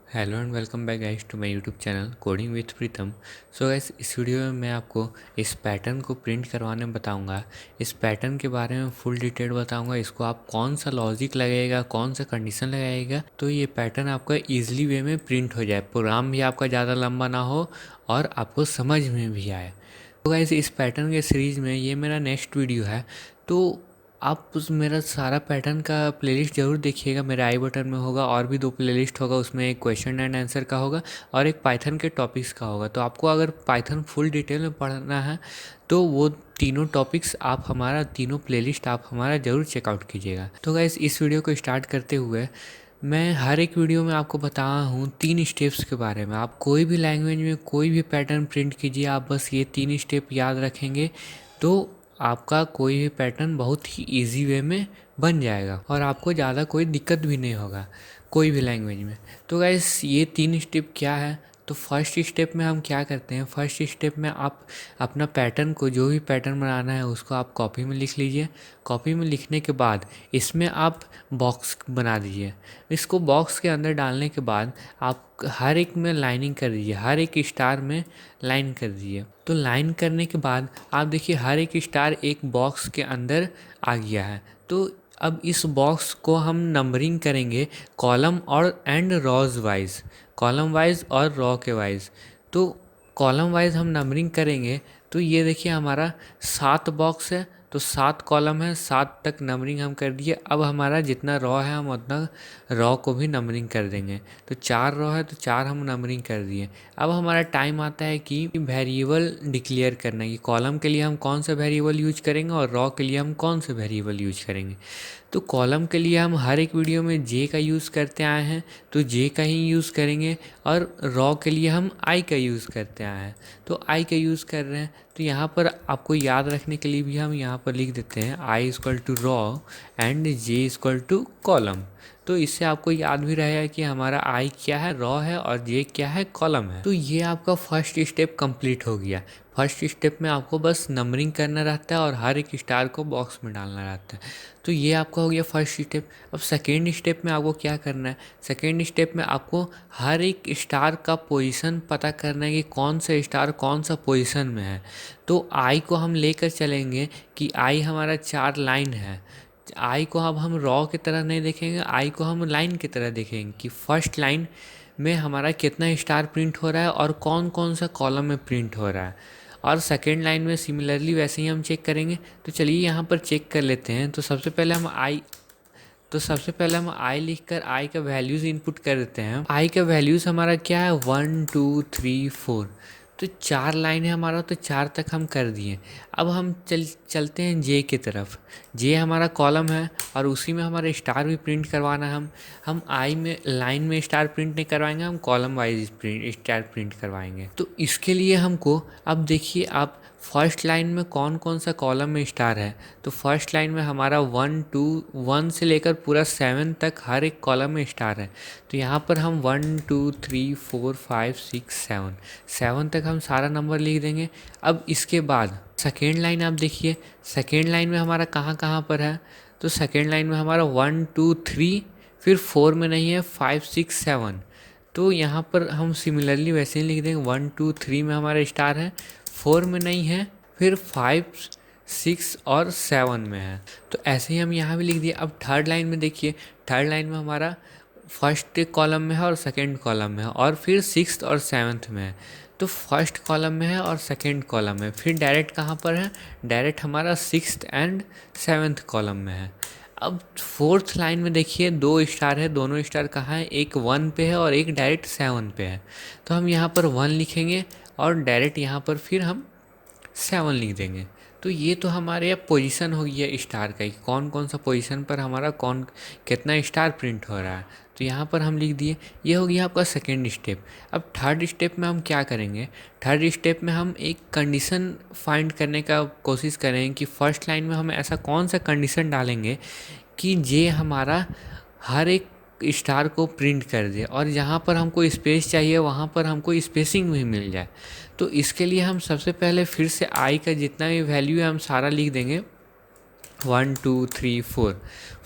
Hello and welcome back guys to my YouTube channel coding with Pritam. So guys, इस video में मैं आपको इस पैटर्न को प्रिंट करवाने में बताऊंगा। इस पैटर्न के बारे में फुल डिटेल बताऊंगा। इसको आप कौन सा लॉजिक लगाएगा, कौन सा कंडीशन लगाएगा, तो ये पैटर्न आपका ईजिली वे में प्रिंट हो जाए, प्रोग्राम भी आपका ज़्यादा लंबा ना हो और आपको समझ में भी आए। तो गाइस, इस पैटर्न के सीरीज़ में ये मेरा नेक्स्ट वीडियो है, तो आप उस मेरा सारा पैटर्न का प्लेलिस्ट ज़रूर देखिएगा। मेरे आई बटन में होगा, और भी 2 प्लेलिस्ट होगा। उसमें एक क्वेश्चन एंड आंसर का होगा और एक पाइथन के टॉपिक्स का होगा। तो आपको अगर पाइथन फुल डिटेल में पढ़ना है तो वो तीनों टॉपिक्स आप हमारा, तीनों प्लेलिस्ट आप हमारा ज़रूर चेकआउट कीजिएगा। तो गाइस, इस वीडियो को स्टार्ट करते हुए मैं हर एक वीडियो में आपको बताया हूँ 3 स्टेप्स के बारे में। आप कोई भी लैंग्वेज में कोई भी पैटर्न प्रिंट कीजिए, आप बस ये 3 स्टेप याद रखेंगे तो आपका कोई भी पैटर्न बहुत ही इजी वे में बन जाएगा और आपको ज़्यादा कोई दिक्कत भी नहीं होगा कोई भी लैंग्वेज में। तो गाइस, ये 3 स्टेप क्या है? तो फर्स्ट स्टेप में हम क्या करते हैं, फर्स्ट स्टेप में आप अपना पैटर्न को, जो भी पैटर्न बनाना है उसको आप कॉपी में लिख लीजिए। कॉपी में लिखने के बाद इसमें आप बॉक्स बना दीजिए। इसको बॉक्स के अंदर डालने के बाद आप हर एक में लाइनिंग कर दीजिए, हर एक स्टार में लाइन कर दीजिए। तो लाइन करने के बाद आप देखिए हर एक स्टार एक बॉक्स के अंदर आ गया है। तो अब इस बॉक्स को हम नंबरिंग करेंगे कॉलम और and rows wise, column wise और रॉ के वाइज। तो कॉलम वाइज हम नंबरिंग करेंगे तो ये देखिए हमारा 7 बॉक्स है, तो 7 कॉलम है, 7 तक नंबरिंग हम कर दिए। अब हमारा जितना रॉ है हम उतना रॉ को भी नंबरिंग कर देंगे। तो 4 रॉ है तो 4 हम नंबरिंग कर दिए। अब हमारा टाइम आता है कि वेरिएबल डिक्लेयर करना है कि कॉलम के लिए हम कौन सा वेरिएबल यूज करेंगे और रॉ के लिए हम कौन सा वेरिएबल यूज करेंगे। तो कॉलम के लिए हम हर एक वीडियो में जे का यूज़ करते आए हैं तो जे का ही यूज़ करेंगे, और रॉ के लिए हम आई का यूज़ करते आए हैं तो आई का यूज़ कर रहे हैं। तो यहाँ पर आपको याद रखने के लिए भी हम यहाँ पर लिख देते हैं I equal to row and J equal to column. तो इससे आपको याद भी रहेगा कि हमारा आई क्या है, रॉ है, और जे क्या है, कॉलम है। तो ये आपका फर्स्ट स्टेप कंप्लीट हो गया। फर्स्ट स्टेप में आपको बस नंबरिंग करना रहता है और हर एक स्टार को बॉक्स में डालना रहता है। तो ये आपका हो गया फर्स्ट स्टेप। अब सेकेंड स्टेप में आपको क्या करना है? सेकेंड स्टेप में आपको हर एक स्टार का पोजीशन पता करना है कि कौन सा स्टार कौन सा पोजीशन में है। तो आई को हम लेकर चलेंगे कि आई हमारा 4 लाइन है। आई को अब हम रॉ की तरह नहीं देखेंगे, आई को हम लाइन की तरह देखेंगे कि फर्स्ट लाइन में हमारा कितना स्टार प्रिंट हो रहा है और कौन कौन सा कॉलम में प्रिंट हो रहा है। और सेकेंड लाइन में सिमिलरली वैसे ही हम चेक करेंगे। तो चलिए यहाँ पर चेक कर लेते हैं। तो सबसे पहले हम आई लिख कर आई का वैल्यूज़ इनपुट कर देते हैं। आई का वैल्यूज़ हमारा क्या है, 1 2 3 4। तो 4 लाइन है हमारा, तो 4 तक हम कर दिए। अब हम चलते हैं जे की तरफ। जे हमारा कॉलम है और उसी में हमारा स्टार भी प्रिंट करवाना है। हम आई में लाइन में स्टार प्रिंट नहीं करवाएंगे, हम कॉलम वाइज स्टार प्रिंट करवाएंगे। तो इसके लिए हमको, अब देखिए आप फर्स्ट लाइन में कौन कौन सा कॉलम में स्टार है। तो फर्स्ट लाइन में हमारा 1 से लेकर पूरा 7 तक हर एक कॉलम में स्टार है। तो यहाँ पर हम 1 2 3 4 5 6 7 तक हम सारा नंबर लिख देंगे। अब इसके बाद सेकेंड लाइन आप देखिए, सेकेंड लाइन में हमारा कहाँ कहाँ पर है। तो सेकेंड लाइन में हमारा 1 2 3, फिर 4 में नहीं है, 5 6 7। तो यहाँ पर हम सिमिलरली वैसे ही लिख देंगे, 1 2 3 में हमारा स्टार है, 4 में नहीं है, फिर 5 6 और 7 में है। तो ऐसे ही हम यहाँ भी लिख दिए। अब थर्ड लाइन में देखिए, थर्ड लाइन में हमारा फर्स्ट कॉलम में है और सेकंड कॉलम में है, और फिर 6th और 7th में है। तो फर्स्ट कॉलम में है और सेकंड कॉलम में, फिर डायरेक्ट कहाँ पर है, डायरेक्ट हमारा 6th एंड 7th कॉलम में है। अब फोर्थ लाइन में देखिए 2 स्टार है, दोनों स्टार कहाँ है, एक 1 पे है और एक डायरेक्ट 7 पे है। तो हम यहाँ पर 1 लिखेंगे और डायरेक्ट यहाँ पर फिर हम 7 लिख देंगे। तो ये तो हमारे यहाँ पोजीशन हो गया स्टार का, कि कौन कौन सा पोजीशन पर हमारा कौन कितना स्टार प्रिंट हो रहा है। तो यहाँ पर हम लिख दिए। ये हो गया आपका सेकेंड स्टेप। अब थर्ड स्टेप में हम क्या करेंगे? थर्ड स्टेप में हम एक कंडीशन फाइंड करने का कोशिश करेंगे कि फर्स्ट लाइन में हम ऐसा कौन सा कंडीशन डालेंगे कि ये हमारा हर एक स्टार को प्रिंट कर दे, और जहाँ पर हमको स्पेस चाहिए वहाँ पर हमको स्पेसिंग भी मिल जाए। तो इसके लिए हम सबसे पहले फिर से आई का जितना भी वैल्यू है हम सारा लिख देंगे। 1 2 3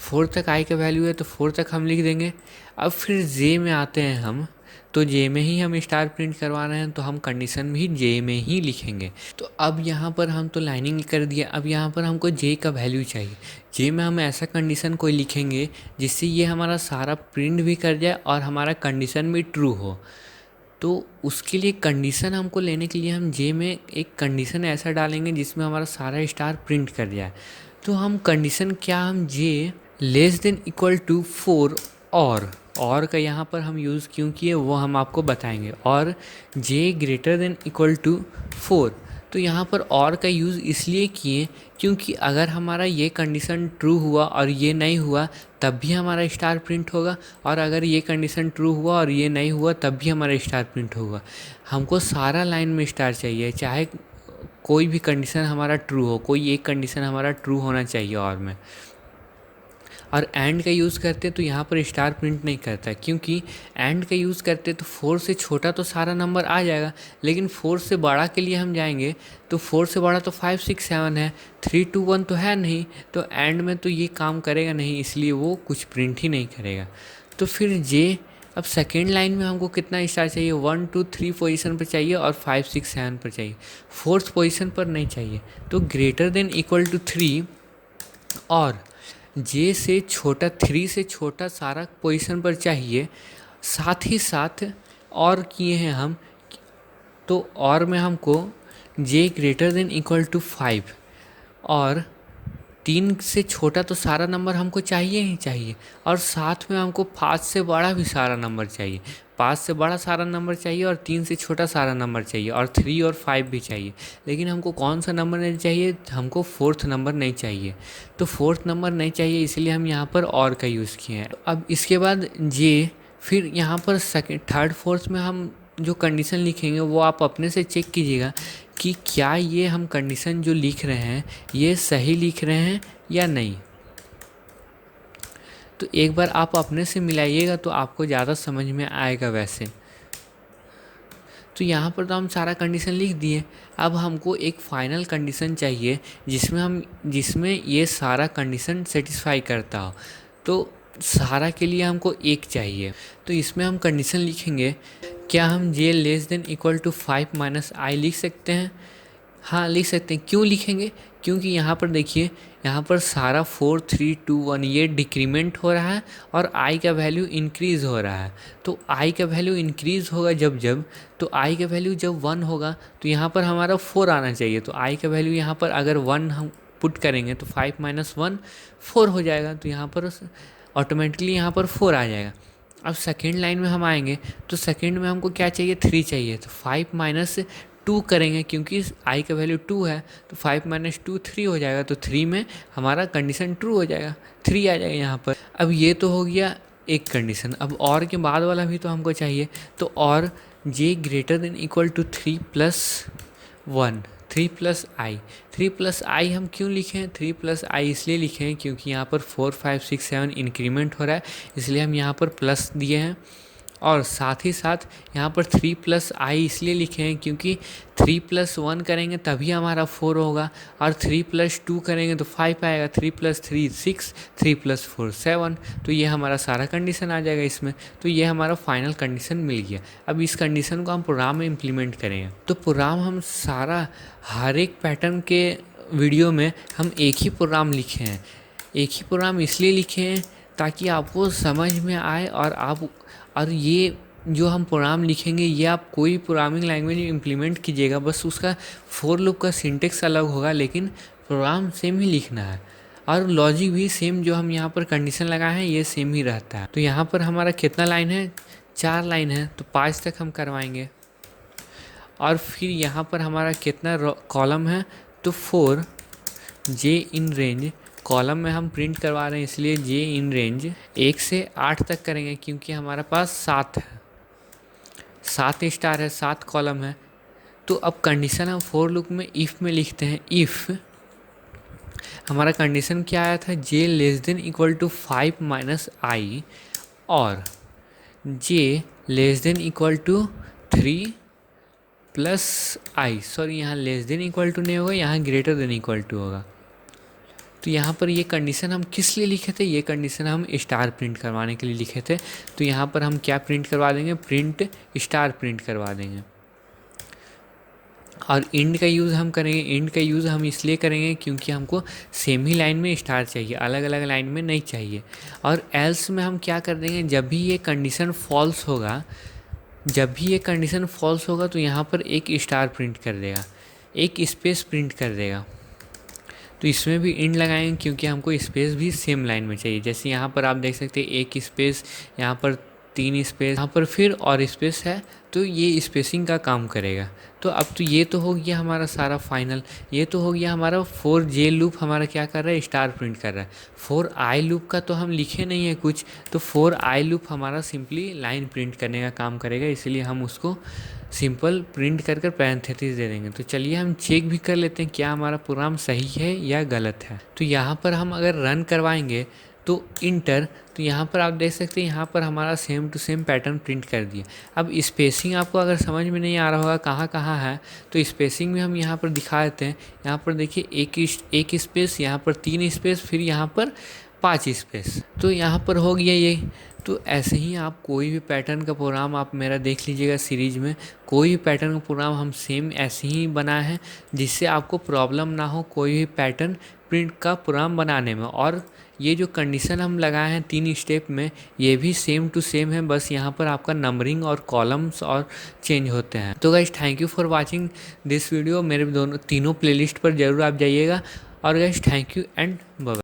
4 तक आई का वैल्यू है तो 4 तक हम लिख देंगे। अब फिर जे में आते हैं हम। तो जे में ही हम स्टार प्रिंट करवा रहे हैं तो हम कंडीशन भी जे में ही लिखेंगे। तो अब यहाँ पर हम तो लाइनिंग कर दिया, अब यहाँ पर हमको जे का वैल्यू चाहिए। जे में हम ऐसा कंडीशन कोई लिखेंगे जिससे ये हमारा सारा प्रिंट भी कर जाए और हमारा कंडीशन भी ट्रू हो। तो उसके लिए कंडीशन हमको लेने के लिए हम जे में एक कंडीशन ऐसा डालेंगे जिसमें हमारा सारा स्टार प्रिंट कर जाए। तो हम कंडीशन क्या, हम J less than equal to 4 और का यहाँ पर हम यूज़ क्यों किए वो हम आपको बताएंगे, और J greater than equal to 4। तो यहाँ पर और का यूज़ इसलिए किए क्योंकि अगर हमारा ये कंडीशन ट्रू हुआ और ये नहीं हुआ तब भी हमारा स्टार प्रिंट होगा, और अगर ये कंडीशन ट्रू हुआ और ये नहीं हुआ तब भी हमारा स्टार प्रिंट होगा। हमको सारा लाइन में स्टार चाहिए, चाहे कोई भी कंडीशन हमारा ट्रू हो, कोई एक कंडीशन हमारा ट्रू होना चाहिए और में। और एंड का यूज़ करते तो यहाँ पर स्टार प्रिंट नहीं करता, क्योंकि एंड का यूज़ करते तो 4 से छोटा तो सारा नंबर आ जाएगा, लेकिन 4 से बड़ा के लिए हम जाएंगे तो 4 से बड़ा तो 5 6 7 है, 3 2 1 तो है नहीं, तो एंड में तो ये काम करेगा नहीं, इसलिए वो कुछ प्रिंट ही नहीं करेगा। तो फिर जे अब सेकेंड लाइन में हमको कितना स्टार चाहिए, 1 2 3 पोजीशन पर चाहिए और 5 6 7 पर चाहिए, फोर्थ पोजीशन पर नहीं चाहिए। तो ग्रेटर देन इक्वल टू 3 और जे से छोटा, 3 से छोटा सारा पोजीशन पर चाहिए। साथ ही साथ और किए हैं हम, तो और में हमको जे ग्रेटर देन इक्वल टू 5 और 3 से छोटा तो सारा नंबर हमको चाहिए ही चाहिए, और साथ में हमको 5 से बड़ा भी सारा नंबर चाहिए। 5 से बड़ा सारा नंबर चाहिए और 3 से छोटा सारा नंबर चाहिए, और 3 और 5 भी चाहिए। लेकिन हमको कौन सा नंबर नहीं चाहिए, हमको फोर्थ नंबर नहीं चाहिए। तो फोर्थ नंबर नहीं चाहिए, इसलिए हम यहाँ पर और का यूज़ किए हैं। अब इसके बाद जे, फिर यहाँ पर सेकेंड थर्ड फोर्थ में हम जो कंडीशन लिखेंगे वो आप अपने से चेक कीजिएगा कि क्या ये हम कंडीशन जो लिख रहे हैं ये सही लिख रहे हैं या नहीं। तो एक बार आप अपने से मिलाइएगा तो आपको ज़्यादा समझ में आएगा वैसे। तो यहाँ पर तो हम सारा कंडीशन लिख दिए, अब हमको एक फाइनल कंडीशन चाहिए जिसमें ये सारा कंडीशन सेटिस्फाई करता हो। तो सारा के लिए हमको एक चाहिए, तो इसमें हम कंडीशन लिखेंगे, क्या हम J less than equal to 5 minus I लिख सकते हैं? हाँ लिख सकते हैं। क्यों लिखेंगे? क्योंकि यहाँ पर देखिए, यहाँ पर सारा 4 3 2 1 ये डिक्रीमेंट हो रहा है और आई का वैल्यू इंक्रीज़ हो रहा है। तो आई का वैल्यू इंक्रीज़ होगा जब तो आई का वैल्यू जब 1 होगा तो यहाँ पर हमारा 4 आना चाहिए। तो आई का वैल्यू यहाँ पर अगर 1 हम पुट करेंगे तो 5 माइनस 1 4 हो जाएगा, तो यहाँ पर ऑटोमेटिकली यहाँ पर 4 आ जाएगा। अब सेकेंड लाइन में हम आएंगे तो सेकेंड में हमको क्या चाहिए, 3 चाहिए। तो 5 माइनस 2 करेंगे, क्योंकि आई का वैल्यू 2 है, तो 5 माइनस 2 3 हो जाएगा। तो 3 में हमारा कंडीशन ट्रू हो जाएगा, 3 आ जाएगा यहाँ पर। अब ये तो हो गया एक कंडीशन। अब और के बाद वाला भी तो हमको चाहिए, तो और J greater than equal to 3 plus 1, 3 plus I. 3 plus I हम क्यों लिखे हैं? 3 प्लस आई इसलिए लिखे हैं क्योंकि यहाँ पर 4 5 6 7 इंक्रीमेंट हो रहा है, इसलिए हम यहाँ पर प्लस दिए हैं। और साथ ही साथ यहाँ पर 3 प्लस आई इसलिए लिखे हैं क्योंकि 3 प्लस 1 करेंगे तभी हमारा 4 होगा, और 3 प्लस 2 करेंगे तो 5 आएगा। 3 प्लस 3 6, 3 प्लस 4 7, तो ये हमारा सारा कंडीशन आ जाएगा इसमें। तो ये हमारा फाइनल कंडीशन मिल गया। अब इस कंडीशन को हम प्रोग्राम में इम्प्लीमेंट करेंगे। तो प्रोग्राम हम सारा हर एक पैटर्न के वीडियो में हम एक ही प्रोग्राम लिखे हैं। एक ही प्रोग्राम इसलिए लिखे हैं ताकि आपको समझ में आए, और ये जो हम प्रोग्राम लिखेंगे ये आप कोई प्रोग्रामिंग लैंग्वेज में इम्प्लीमेंट कीजिएगा, बस उसका फॉर लूप का सिंटेक्स अलग होगा, लेकिन प्रोग्राम सेम ही लिखना है, और लॉजिक भी सेम, जो हम यहाँ पर कंडीशन लगाए हैं ये सेम ही रहता है। तो यहाँ पर हमारा कितना लाइन है, 4 लाइन है, तो 5 तक हम करवाएंगे। और फिर यहाँ पर हमारा कितना कॉलम है, तो 4 जे इन रेंज कॉलम में हम प्रिंट करवा रहे हैं, इसलिए जे इन रेंज 1 से 8 तक करेंगे, क्योंकि हमारे पास 7 है, 7 स्टार है, 7 कॉलम है। तो अब कंडीशन हम फॉर लूप में इफ़ में लिखते हैं। इफ़ हमारा कंडीशन क्या आया था, J less than equal to 5 minus I, और J less than equal to 3 plus I. Sorry, यहाँ लेस देन इक्वल टू नहीं होगा, यहाँ ग्रेटर देन इक्वल टू होगा। तो यहाँ पर ये कंडीशन हम किस लिए लिखे थे, ये कंडीशन हम स्टार प्रिंट करवाने के लिए लिखे थे। तो यहाँ पर हम क्या प्रिंट करवा देंगे, प्रिंट स्टार प्रिंट करवा देंगे। और इंड का यूज़ हम करेंगे, इंड का यूज़ हम इसलिए करेंगे क्योंकि हमको सेम ही लाइन में स्टार चाहिए, अलग अलग लाइन में नहीं चाहिए। और एल्स में हम क्या कर देंगे, जब भी ये कंडीशन फॉल्स होगा, जब भी ये कंडीशन फॉल्स होगा तो यहाँ पर एक स्टार प्रिंट कर देगा, एक स्पेस प्रिंट कर देगा। तो इसमें भी इंड लगाएंगे क्योंकि हमको स्पेस भी सेम लाइन में चाहिए। जैसे यहाँ पर आप देख सकते हैं एक स्पेस, यहाँ पर 3 स्पेस, यहाँ पर फिर और स्पेस है, तो ये स्पेसिंग का काम करेगा। तो अब तो ये तो हो गया हमारा सारा फाइनल, ये तो हो गया हमारा 4J लूप हमारा क्या कर रहा है, स्टार प्रिंट कर रहा है। 4I लूप का तो हम लिखे नहीं है कुछ, तो 4I लूप हमारा सिंपली लाइन प्रिंट करने का काम करेगा, इसलिए हम उसको सिंपल प्रिंट कर कर पैरेंथेसिस दे देंगे। तो चलिए हम चेक भी कर लेते हैं क्या हमारा प्रोग्राम सही है या गलत है। तो यहाँ पर हम अगर रन करवाएंगे तो इंटर, तो यहाँ पर आप देख सकते हैं यहाँ पर हमारा same to same pattern print कर दिया। अब स्पेसिंग आपको अगर समझ में नहीं आ रहा होगा कहाँ कहाँ है, तो स्पेसिंग भी हम यहाँ पर दिखा देते हैं। यहाँ पर देखिए एक स्पेस, यहाँ पर 3 स्पेस, फिर यहाँ पर 5 स्पेस, तो यहाँ पर हो गया ये। तो ऐसे ही आप कोई भी पैटर्न का प्रोग्राम आप मेरा देख लीजिएगा सीरीज में, कोई भी पैटर्न का प्रोग्राम हम सेम ऐसे ही बनाए हैं जिससे आपको प्रॉब्लम ना हो कोई भी पैटर्न प्रिंट का प्रोग्राम बनाने में। और ये जो कंडीशन हम लगाए हैं 3 स्टेप में, ये भी सेम टू सेम है, बस यहाँ पर आपका नंबरिंग और कॉलम्स और चेंज होते हैं। तो guys thank you for watching this video. मेरे तीनों प्लेलिस्ट पर ज़रूर आप जाइएगा। और guys thank you and bye.